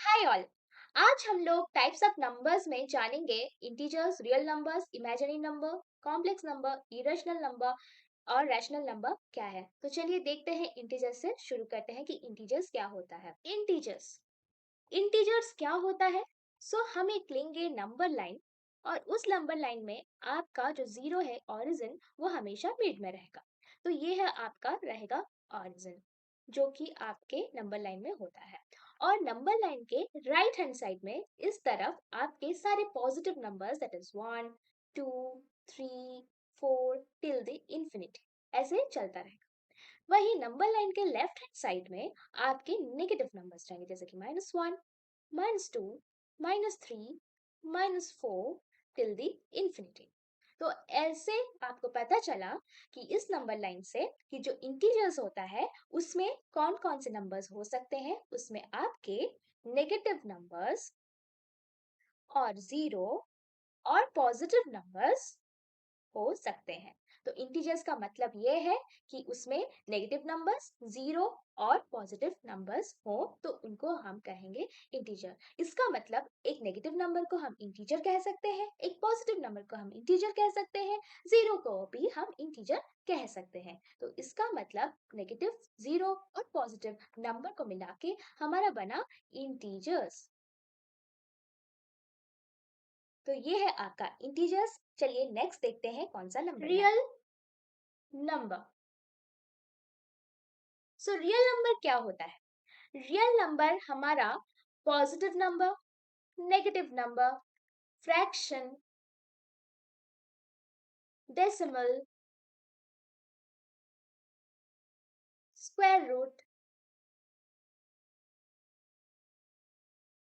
Hi all. आज हम लोग टाइप्स ऑफ नंबर्स में जानेंगे integers, real numbers, imaginary number, complex number, irrational number और रैशनल नंबर क्या है। तो चलिए देखते हैं, इंटीजर्स से शुरू करते हैं कि इंटीजर्स क्या होता है। इंटीजर्स इंटीजर्स क्या होता है? हम एक लेंगे नंबर लाइन और उस नंबर लाइन में आपका जो जीरो है ओरिजिन वो हमेशा मिड में रहेगा। तो ये है आपका रहेगा ओरिजिन जो कि आपके नंबर लाइन में होता है। और नंबर लाइन के राइट हैंड साइड में इस तरफ आपके सारे positive numbers that is 1 2 3 4 till the infinity ऐसे चलता रहेगा। वही नंबर लाइन के लेफ्ट हैंड साइड में आपके नेगेटिव नंबर्स रहेंगे जैसे कि -1 -2 -3 -4 टिल द इंफिनिटी। तो ऐसे आपको पता चला कि इस नंबर लाइन से कि जो इंटीजर्स होता है उसमें कौन कौन से नंबर्स हो सकते हैं। उसमें आपके नेगेटिव नंबर्स और जीरो और पॉजिटिव नंबर्स हो सकते हैं। तो इंटीजर्स का मतलब ये है कि उसमें नेगेटिव नंबर्स, जीरो और पॉजिटिव नंबर्स हो तो उनको हम कहेंगे इंटीजर। इसका मतलब एक नेगेटिव नंबर को हम इंटीजर कह सकते हैं, एक पॉजिटिव नंबर को हम इंटीजर कह सकते हैं, जीरो को भी हम इंटीजर कह सकते हैं। तो इसका मतलब नेगेटिव, जीरो और पॉजिटिव नंबर को मिला के हमारा बना इंटीजर्स। तो ये है आपका इंटीजर्स। चलिए नेक्स्ट देखते हैं कौन सा नंबर है। Real number. रियल नंबर क्या होता है? रियल नंबर हमारा positive number, negative number, fraction, decimal, square root,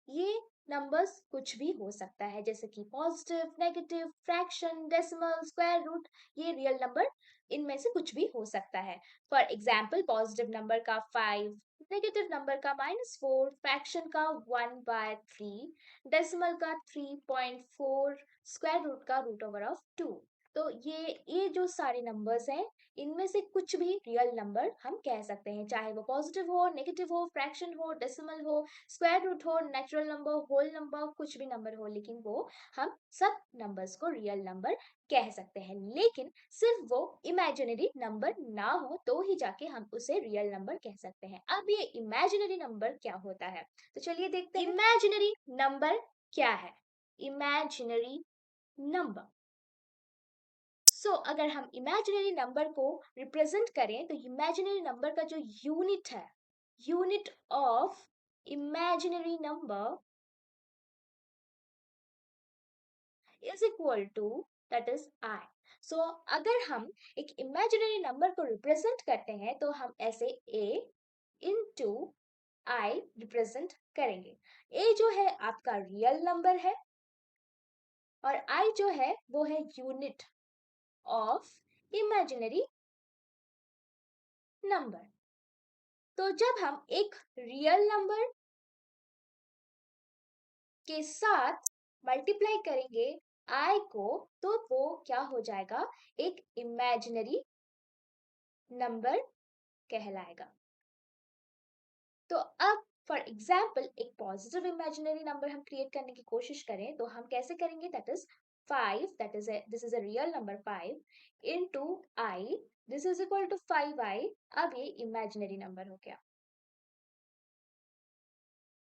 ये नंबर्स कुछ भी हो सकता है जैसे कि positive, negative, fraction, decimal, square root. ये रियल नंबर इनमें से कुछ भी हो सकता है। फॉर एग्जाम्पल पॉजिटिव नंबर का 5, नेगेटिव नंबर का -4, फ्रैक्शन का 1/3, डेसिमल का 3.4, स्क्वायर रूट का √2। तो ये जो सारे नंबर्स हैं इनमें से कुछ भी रियल नंबर हम कह सकते हैं, चाहे वो पॉजिटिव हो, नेगेटिव हो, फ्रैक्शन हो, डेसिमल हो, स्क्वायर रूट हो, नेचुरल नंबर, होल नंबर, कुछ भी नंबर हो, लेकिन वो हम सब नंबर्स को रियल नंबर कह सकते हैं। लेकिन सिर्फ वो इमेजिनरी नंबर ना हो तो ही जाके हम उसे रियल नंबर कह सकते हैं। अब ये इमेजिनरी नंबर क्या होता है तो चलिए देखते हैं। इमेजिनरी नंबर क्या है? Imaginary number. अगर हम इमेजिनरी नंबर को रिप्रेजेंट करें तो इमेजिनरी नंबर का जो यूनिट है, unit of imaginary number is equal to that is i. अगर हम एक इमेजिनरी नंबर को रिप्रेजेंट करते हैं तो हम ऐसे a इंटू आई रिप्रेजेंट करेंगे। a जो है आपका रियल नंबर है और i जो है वो है यूनिट ऑफ इमेजिनरी नंबर। तो जब हम एक रियल नंबर के साथ मल्टीप्लाई करेंगे आई को तो वो क्या हो जाएगा? एक इमेजिनरी नंबर कहलाएगा। तो अब फॉर एग्जाम्पल एक पॉजिटिव इमेजिनरी नंबर हम क्रिएट करने की कोशिश करें तो हम कैसे करेंगे? That is 5, that is this is a real number 5 into i, this is equal to 5i। अब ये इमेजिनरी नंबर हो गया।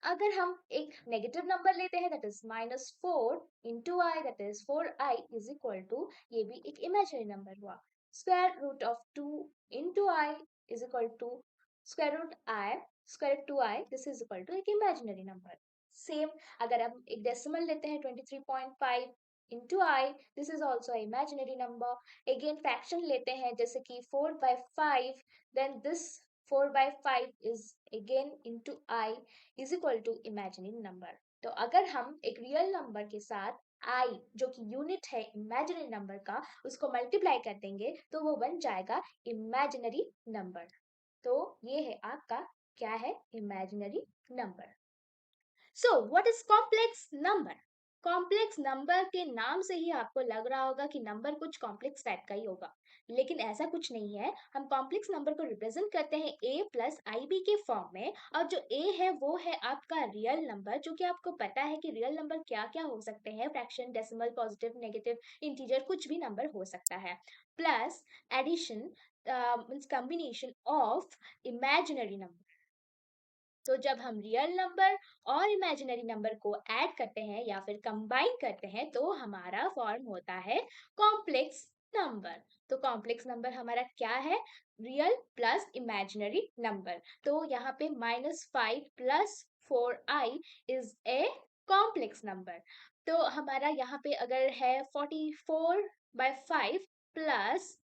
अगर हम एक नेगेटिव नंबर लेते हैं that is -4 into i, that is 4i is equal to, ये भी एक इमेजिनरी नंबर हुआ, square root of 2 into i is equal to square root i, square root 2i, this is equal to एक imaginary number. Same अगर हम एक decimal लेते हैं 23.5 into i, this is also imaginary number. Again fraction लेते हैं जैसे कि 4/5, then this 4/5 is again into I is equal to imaginary number। तो अगर हम एक रियल नंबर के साथ I जो कि यूनिट है इमेजिनरी नंबर का उसको मल्टीप्लाई कर देंगे तो वो बन जाएगा इमेजिनरी नंबर। तो ये है आपका क्या है? Imaginary number. What is complex number? Complex number के नाम से ही आपको लग रहा होगा कि नंबर कुछ कॉम्प्लेक्स टाइप का ही होगा। लेकिन ऐसा कुछ नहीं है, हम कॉम्प्लेक्स नंबर को रिप्रेजेंट करते हैं a प्लस आई बी के फॉर्म में, और जो a है वो है आपका रियल नंबर, जो कि आपको पता है कि रियल नंबर क्या क्या हो सकते हैं, fraction, decimal, positive, negative, integer, कुछ भी नंबर हो सकता है, plus addition means combination of imaginary number. तो जब हम रियल नंबर और इमेजिनरी नंबर को ऐड करते हैं या फिर कंबाइन करते हैं तो हमारा फॉर्म होता है कॉम्प्लेक्स नंबर। तो कॉम्प्लेक्स नंबर हमारा क्या है? Real plus imaginary number. तो यहाँ पे -5 plus 4i is a complex number. तो हमारा यहाँ पे अगर है 44/5 plus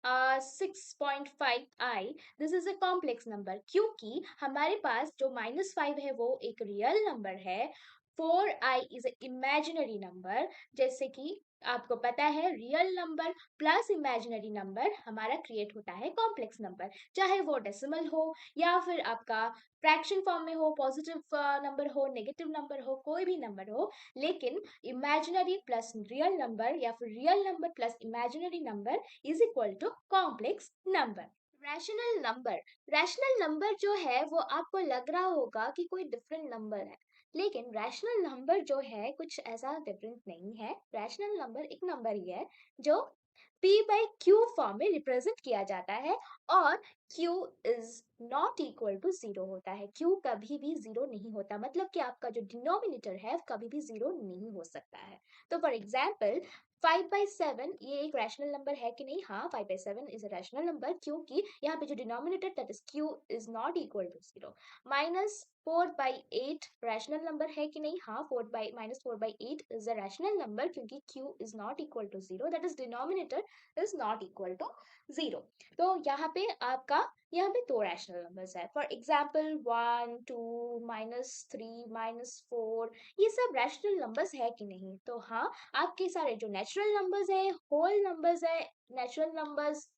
6.5i, this is a complex number, क्योंकि हमारे पास जो -5 है वो एक रियल नंबर है, 4i is a imaginary number. जैसे कि आपको पता है real number plus imaginary number हमारा क्रिएट होता है कॉम्प्लेक्स नंबर, चाहे वो डेसिमल हो या फिर आपका फ्रैक्शन फॉर्म में हो, पॉजिटिव नंबर हो, नेगेटिव नंबर हो, कोई भी नंबर हो, लेकिन इमेजिनरी प्लस रियल नंबर या फिर real number plus imaginary number is equal to complex number. Rational number, rational number जो है वो आपको लग रहा होगा कि कोई डिफरेंट नंबर है, लेकिन रैशनल नंबर जो है कुछ ऐसा डिफरेंट नहीं है। रैशनल नंबर एक नंबर ही है जो p बाई q फॉर्म में रिप्रेजेंट किया जाता है, और q is not equal to zero होता है। q कभी भी जीरो नहीं होता, मतलब कि आपका जो डिनोमिनेटर है कभी भी जीरो नहीं हो सकता है। तो फॉर एग्जाम्पल 5/7 ये एक रैशनल नंबर है कि नहीं? हाँ, 5/7 इज अ रैशनल नंबर, क्योंकि यहाँ पे जो denominator that is q is not equal to zero. -4/8 rational number है कि नहीं? हाँ, -4/8 इज अ रैशनल नंबर, क्योंकि q is not equal to zero, that is denominator is not equal to zero. तो यहाँ पे आपका यहाँ पे दो रैशनल नंबर्स है, फॉर एग्जाम्पल 1 2 -3 -4, ये सब रैशनल नंबर्स है कि नहीं? तो हाँ, आपके सारे जो नेचुरल नंबर्स है, होल नंबर्स है, नेचुरल नंबर्स,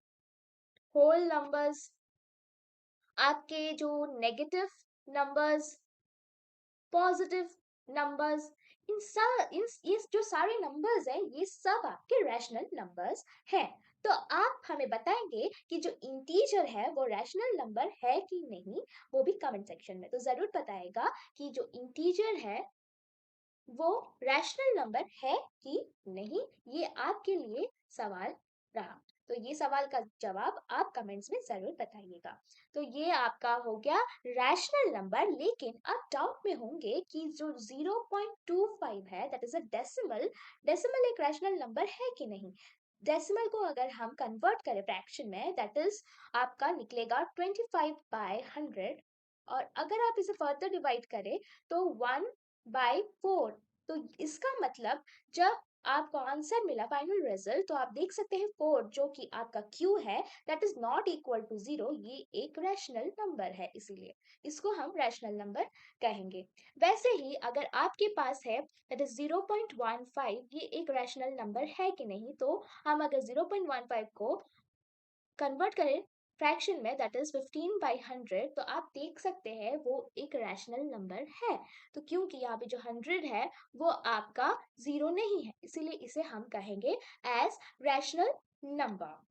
होल नंबर्स, आपके जो नेगेटिव नंबर्स, पॉजिटिव नंबर्स, ये जो सारे नंबर्स हैं ये सब आपके रैशनल नंबर्स हैं। तो आप हमें बताएंगे कि जो इंटीजर है वो रैशनल नंबर है कि नहीं, वो भी कमेंट सेक्शन में। तो जरूर बताएगा कि जो इंटीजर है वो रैशनल नंबर है कि नहीं, ये आपके लिए सवाल रहा। तो ये सवाल का जवाब आप कमेंट्स में जरूर बताइएगा। तो ये आपका हो गया रैशनल नंबर, लेकिन आप डाउट में होंगे कि जो 0.25 है that is a decimal, decimal एक रैशनल नंबर है कि नहीं? डेसिमल को अगर हम कन्वर्ट करें फ्रैक्शन में, दैट इज आपका निकलेगा 25/100, और अगर आप इसे फर्दर डिवाइड करें तो 1/4। तो इसका मतलब जब आपको आंसर मिला फाइनल रिजल्ट, तो आप देख सकते हैं 4 जो कि आपका q है that is not equal to zero, ये एक रैशनल नंबर है, इसीलिए इसको हम रैशनल नंबर कहेंगे। वैसे ही अगर आपके पास है दैट इज 0.15, ये एक रैशनल नंबर है कि नहीं? तो हम अगर 0.15 को कन्वर्ट करें फ्रैक्शन में दैट इज 15/100, तो आप देख सकते हैं वो एक रैशनल नंबर है। तो क्योंकि यहाँ पे जो 100 है वो आपका जीरो नहीं है, इसीलिए इसे हम कहेंगे एज रैशनल नंबर।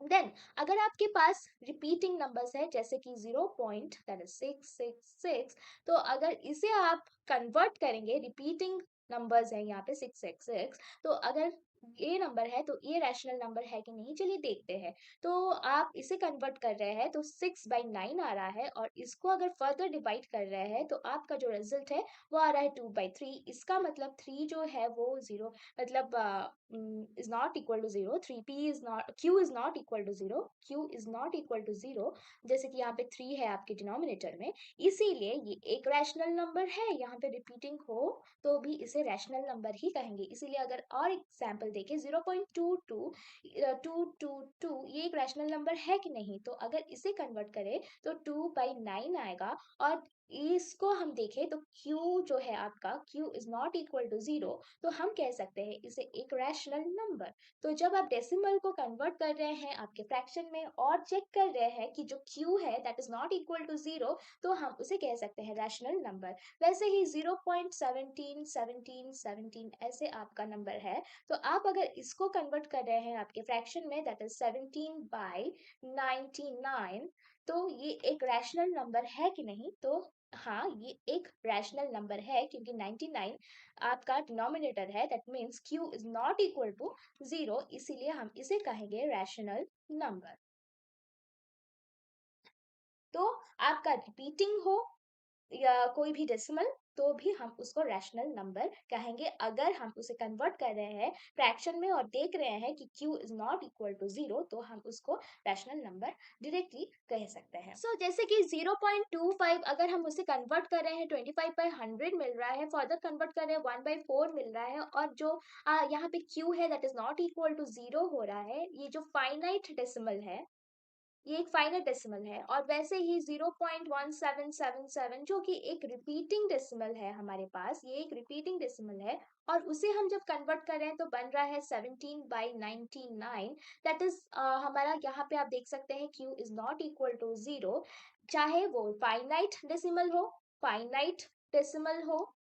देन अगर आपके पास रिपीटिंग नंबर्स है जैसे कि 0.666, तो अगर इसे आप कन्वर्ट करेंगे, रिपीटिंग नंबर्स है यहाँ पे 666, तो अगर ये नंबर है तो ये रैशनल नंबर है कि नहीं, चलिए देखते हैं। तो आप इसे कन्वर्ट कर रहे हैं तो 6/9 आ रहा है, और इसको अगर फर्दर डिवाइड कर रहे हैं तो आपका जो रिजल्ट है वो आ रहा है 2/3। इसका मतलब 3 जो है वो जीरो, मतलब is not equal to zero, 3p is not, q is not equal to zero, q is not equal to zero, जैसे कि यहाँ पे 3 है आपके डिनोमिनेटर में, इसीलिए ये एक रैशनल नंबर है। यहाँ पे रिपीटिंग हो तो भी इसे रैशनल नंबर ही कहेंगे। इसीलिए अगर और एग्जाम्पल देखें 0.22 ये एक रैशनल नंबर है कि नहीं? तो अगर इसे कन्वर्ट करें तो 2/9 आएगा, और इसको हम देखें तो q जो है आपका q is not equal to 0, तो हम कह सकते हैं इसे एक रैशनल नंबर। तो जब आप डेसिमल को कन्वर्ट कर रहे हैं आपके फ्रैक्शन में और चेक कर रहे हैं कि जो q है that is not equal to 0, तो हम उसे कह सकते हैं रैशनल नंबर। वैसे ही 0.17 17 17 ऐसे आपका नंबर है, तो आप अगर इसको कन्वर्ट कर रहे हैं आपके फ्रैक्शन में दैट इज 17/99, तो ये एक रैशनल नंबर है कि नहीं? तो हाँ, ये एक रैशनल नंबर है क्योंकि 99 आपका डिनोमिनेटर है, that means q is not equal to 0, इसीलिए हम इसे कहेंगे रैशनल नंबर। तो आपका रिपीटिंग हो या कोई भी डेसिमल, तो भी हम उसको रैशनल नंबर कहेंगे अगर हम उसे कन्वर्ट कर रहे हैं फ्रैक्शन में और देख रहे हैं कि q is not equal to 0, तो हम उसको रैशनल नंबर डायरेक्टली कह सकते हैं। सो जैसे कि 0.25 अगर हम उसे कन्वर्ट कर रहे हैं 25/100 मिल रहा है, फर्दर कन्वर्ट कर रहे हैं 1/4 मिल रहा है, और जो यहाँ पे q है that is not equal to 0 हो रहा है, ये जो फाइनाइट डेसिमल है, ये एक फाइनल डेसिमल है। और वैसे ही 0.1777 जो कि एक रिपीटिंग डेसिमल है हमारे पास, ये एक रिपीटिंग डेसिमल है, और उसे हम जब कन्वर्ट कर रहे हैं तो बन रहा है 17/99, दैट इज हमारा यहाँ पे आप देख सकते हैं q is not equal to 0, चाहे वो फाइनाइट डेसिमल हो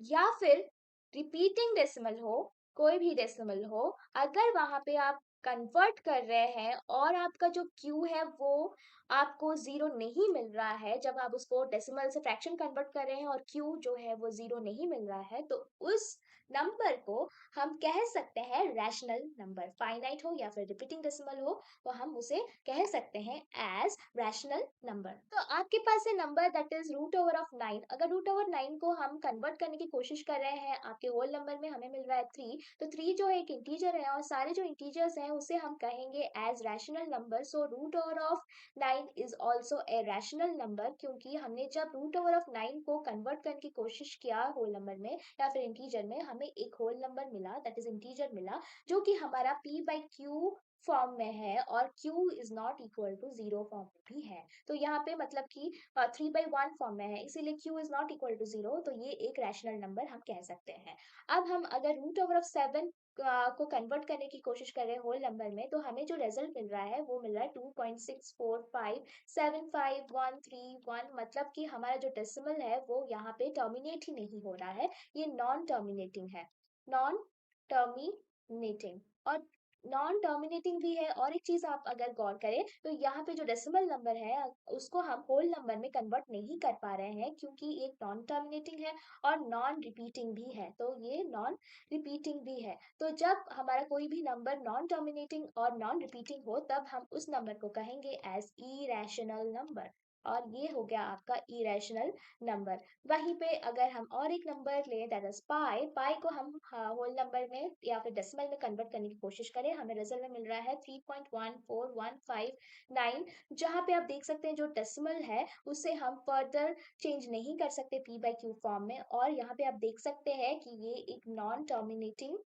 या फिर रिपीटिंग डेसिमल हो, कोई भी डेसिमल हो, अगर वहां पे आप कन्वर्ट कर रहे हैं और आपका जो q है वो आपको 0 नहीं मिल रहा है, जब आप उसको डेसिमल से फ्रैक्शन कन्वर्ट कर रहे हैं और q जो है वो 0 नहीं मिल रहा है, तो उस नंबर को हम कह सकते हैं रैशनल नंबर। फाइनाइट हो या फिर रिपीटिंग डेसिमल हो, तो हम उसे कह सकते हैं एज रैशनल नंबर। तो आपके पास है number that is root over of 9। अगर रूट ओवर 9 को हम कन्वर्ट करने की कोशिश कर रहे हैं आपके होल नंबर में, हमें मिल रहा है 3, तो 3 जो है एक इंटीजर है और सारे जो इंटीजर्स हैं उसे हम कहेंगे as rational number. So root over of 9 is also a rational number, क्योंकि हमने जब रूट ओवर ऑफ 9 को कन्वर्ट करने की कोशिश किया होल नंबर में या फिर इंटीजर में, हमें एक होल नंबर मिला दैट इज इंटीजर मिला, जो कि हमारा p/q फॉर्म में है और q is not equal to 0 form में भी है। तो यहाँ पे मतलब कि 3/1 फॉर्म में है, इसीलिए q is not equal to 0, तो ये एक रैशनल नंबर हम कह सकते हैं। अब हम अगर रूट ओवर ऑफ 7 को कन्वर्ट करने की कोशिश कर रहे हैं होल नंबर में, तो हमें जो रिजल्ट मिल रहा है वो मिल रहा है 2.645751131, मतलब कि हमारा जो डेसिमल है वो यहाँ पे टर्मिनेट ही नहीं हो रहा है, ये नॉन टर्मिनेटिंग है। नॉन टर्मिनेटिंग और नॉन टर्मिनेटिंग भी है। और एक चीज आप अगर गौर करें तो यहाँ पे जो डेसिमल नंबर है उसको हम होल नंबर में कन्वर्ट नहीं कर पा रहे हैं, क्योंकि एक नॉन टर्मिनेटिंग है और नॉन रिपीटिंग भी है, तो ये नॉन रिपीटिंग भी है। तो जब हमारा कोई भी नंबर नॉन टर्मिनेटिंग और नॉन रिपीटिंग हो, तब हम उस नंबर को कहेंगे एज इरेशनल नंबर, और ये हो गया आपका इरेशनल नंबर। वहीं पे अगर हम और एक नंबर लें दैट इज पाई, पाई को हम होल नंबर में या फिर डेसिमल में कन्वर्ट करने की कोशिश करें, हमें रिजल्ट में मिल रहा है 3.14159, जहां पे आप देख सकते हैं जो डेसिमल है उसे हम फर्दर चेंज नहीं कर सकते p/q फॉर्म में, और यहाँ पे आप देख सकते हैं कि ये एक नॉन टर्मिनेटिंग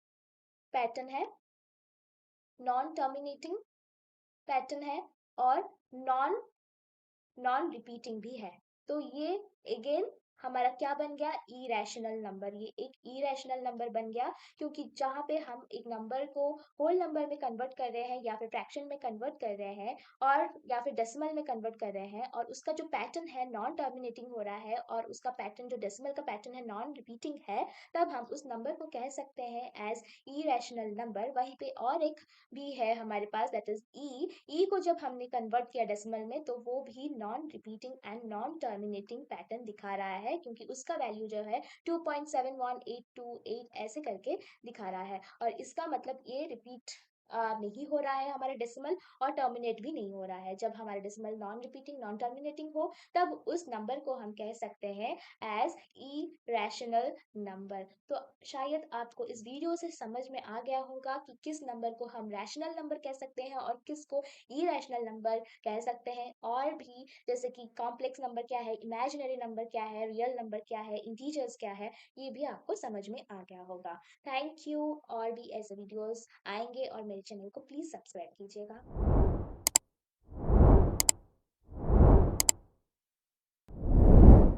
पैटर्न है, नॉन टर्मिनेटिंग पैटर्न है, और नॉन नॉन रिपीटिंग भी है। तो ये अगेन हमारा क्या बन गया, इरेशनल नंबर। ये एक इरेशनल नंबर बन गया, क्योंकि जहां पे हम एक नंबर को होल नंबर में कन्वर्ट कर रहे हैं या फिर फ्रैक्शन में कन्वर्ट कर रहे हैं और या फिर डेसिमल में कन्वर्ट कर रहे हैं, और उसका जो पैटर्न है नॉन टर्मिनेटिंग हो रहा है और उसका पैटर्न जो डेसिमल का पैटर्न है नॉन रिपीटिंग है, तब हम उस नंबर को कह सकते हैं एज इरेशनल नंबर। वहीं पे और एक भी है हमारे पास दैट इज ई को जब हमने कन्वर्ट किया डेसिमल में, तो वो भी non repeating and non terminating pattern दिखा रहा है, क्योंकि उसका वैल्यू जो है 2.71828 ऐसे करके दिखा रहा है, और इसका मतलब ये रिपीट नहीं हो रहा है हमारा डेसिमल, और टर्मिनेट भी नहीं हो रहा है। जब हमारा decimal non repeating non terminating हो, तब उस नंबर को हम कह सकते हैं एज ई रैशनल नंबर। तो शायद आपको इस वीडियो से समझ में आ गया होगा कि किस नंबर को हम रैशनल नंबर कह सकते हैं और किसको इरेशनल नंबर कह सकते हैं, और भी जैसे कि कॉम्प्लेक्स नंबर क्या है, इमेजिनरी नंबर क्या है, रियल नंबर क्या है, इंटीजर्स क्या है, ये भी आपको समझ में आ गया होगा। Thank you. और भी ऐसे वीडियोस आएंगे और मेरे चैनल को प्लीज सब्सक्राइब कीजिएगा।